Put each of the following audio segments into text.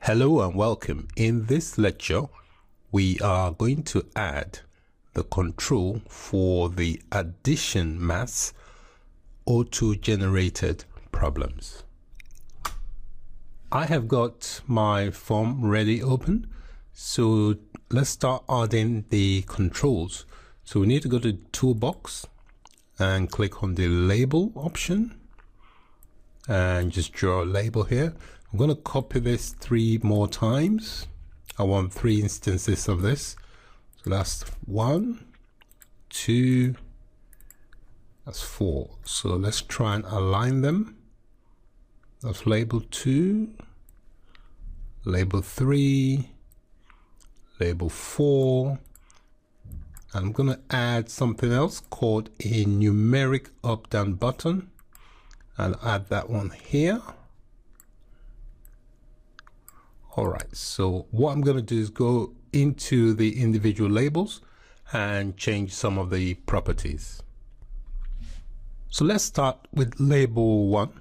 Hello and welcome. In this lecture, we are going to add the control for the addition maths auto-generated problems. I have got my form ready open, so let's start adding the controls. So we need to go to Toolbox and click on the label option and just draw a label here. I'm going to copy this 3 more times. I want 3 instances of this. So that's 1, 2, that's 4. So let's try and align them. That's label 2, label 3, label 4. I'm going to add something else called a numeric up-down button. I'll add that one here. All right, so what I'm going to do is go into the individual labels and change some of the properties. So let's start with label 1.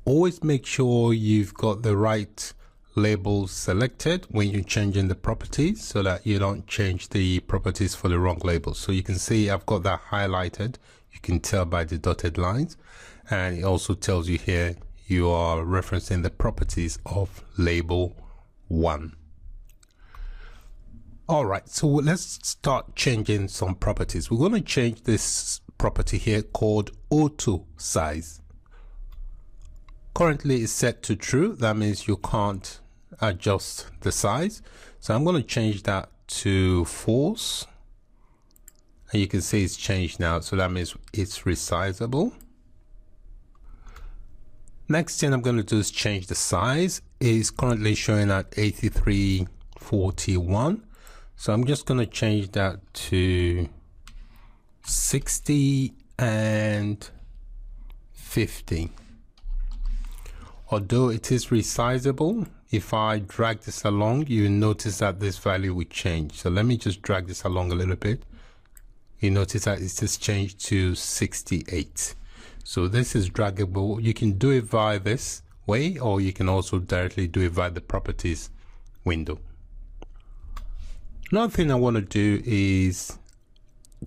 Always make sure you've got the right labels selected when you're changing the properties so that you don't change the properties for the wrong label. So you can see I've got that highlighted. You can tell by the dotted lines, and it also tells you here you are referencing the properties of label 1. All right, so let's start changing some properties. We're going to change this property here called auto size. Currently it's set to true. That means you can't adjust the size. So I'm going to change that to false. And you can see it's changed now. So that means it's resizable. Next thing I'm going to do is change the size. It's currently showing at 8341. So I'm just going to change that to 60 and 50. Although it is resizable, if I drag this along, you notice that this value will change. So let me just drag this along a little bit. You notice that it's just changed to 68. So this is draggable. You can do it via this way, or you can also directly do it via the properties window. Another thing I want to do is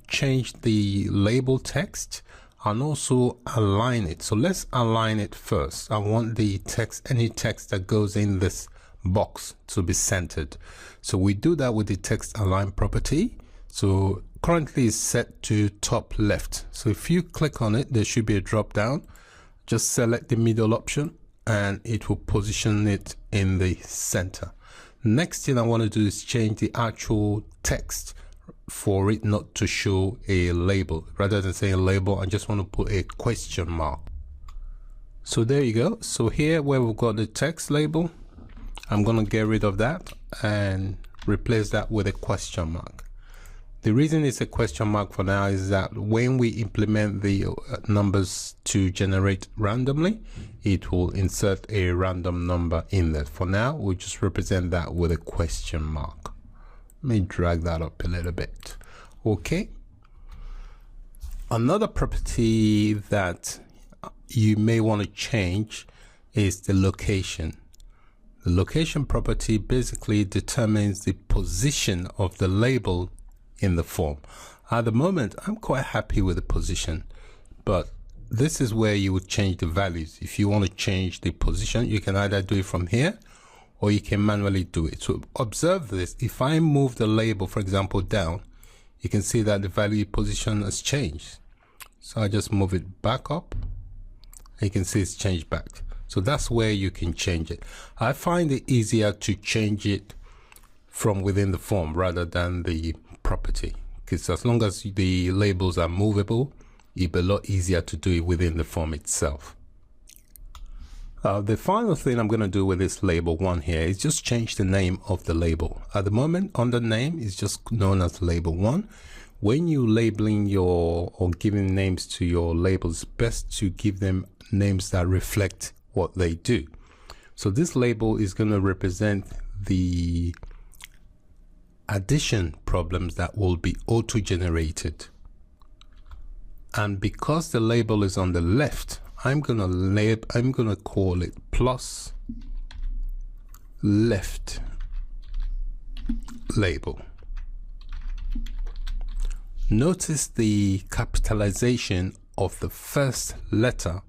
change the label text and also align it. So let's align it first. I want the text, any text that goes in this box, to be centered. So we do that with the text align property. So currently it's set to top left. So if you click on it, there should be a drop down. Just select the middle option and it will position it in the center. Next thing I want to do is change the actual text for it not to show a label. Rather than saying label, I just want to put a question mark. So there you go. So here where we've got the text label, I'm going to get rid of that and replace that with a question mark. The reason it's a question mark for now is that when we implement the numbers to generate randomly, it will insert a random number in there. For now, we'll just represent that with a question mark. Let me drag that up a little bit. Okay. Another property that you may want to change is the location. The location property basically determines the position of the label in the form. At the moment, I'm quite happy with the position, but this is where you would change the values. If you want to change the position, you can either do it from here or you can manually do it. So observe this. If I move the label, for example, down, you can see that the value position has changed. So I just move it back up. You can see it's changed back. So that's where you can change it. I find it easier to change it from within the form rather than the property, because as long as the labels are movable, it'll be a lot easier to do it within the form itself. The final thing I'm going to do with this label 1 here is just change the name of the label. At the moment, under name is just known as label 1. When you labeling your or giving names to your labels, best to give them names that reflect what they do. So this label is going to represent the addition problems that will be auto-generated. And because the label is on the left, I'm gonna call it plus left label. Notice the capitalization of the first letter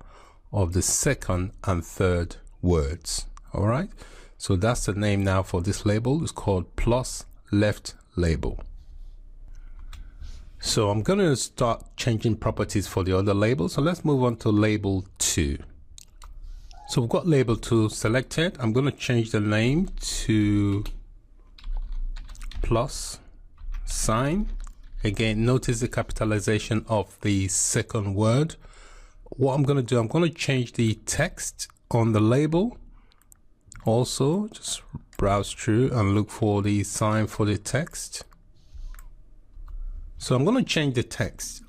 of the second and third words. All right, so that's the name now for this label. It's called plus left label. So I'm going to start changing properties for the other labels. So let's move on to label 2. So we've got label 2 selected. I'm going to change the name to plus sign. Again, notice the capitalization of the second word. What I'm going to do, I'm going to change the text on the label. Also, just browse through and look for the sign for the text. So I'm going to change the text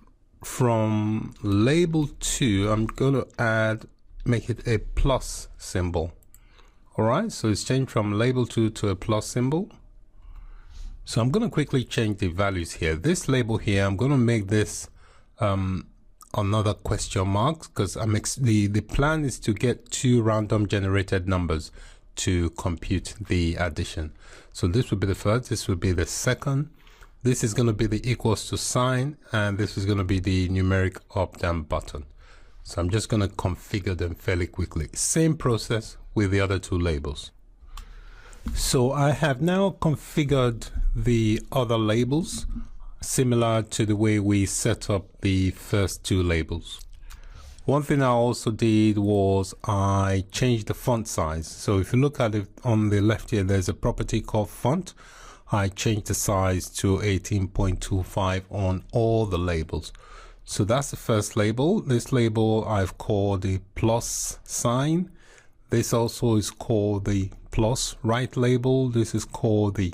from label 2. I'm going to make it a plus symbol. All right, so it's changed from label 2 to a plus symbol. So I'm going to quickly change the values here. This label here, I'm going to make this another question mark, because the plan is to get 2 random generated numbers to compute the addition. So this would be the first, this would be the second, this is going to be the equals to sign, and this is going to be the numeric up down button. So I'm just going to configure them fairly quickly. Same process with the other 2 labels. So I have now configured the other labels similar to the way we set up the first 2 labels. One thing I also did was I changed the font size. So if you look at it on the left here, there's a property called font. I changed the size to 18.25 on all the labels. So that's the first label. This label I've called the plus sign. This also is called the plus right label. This is called the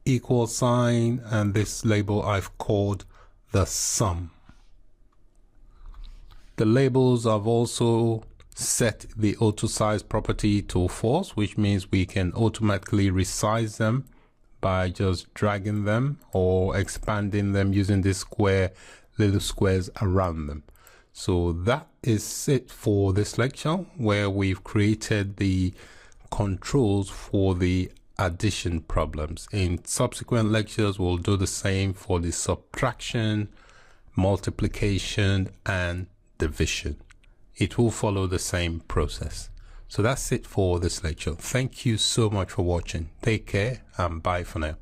equal sign, and this label I've called the sum. The labels I've also set the auto size property to false, which means we can automatically resize them by just dragging them or expanding them using this little squares around them. So that is it for this lecture, where we've created the controls for the addition problems. In subsequent lectures, we'll do the same for the subtraction, multiplication, and division. It will follow the same process. So that's it for this lecture. Thank you so much for watching. Take care and bye for now.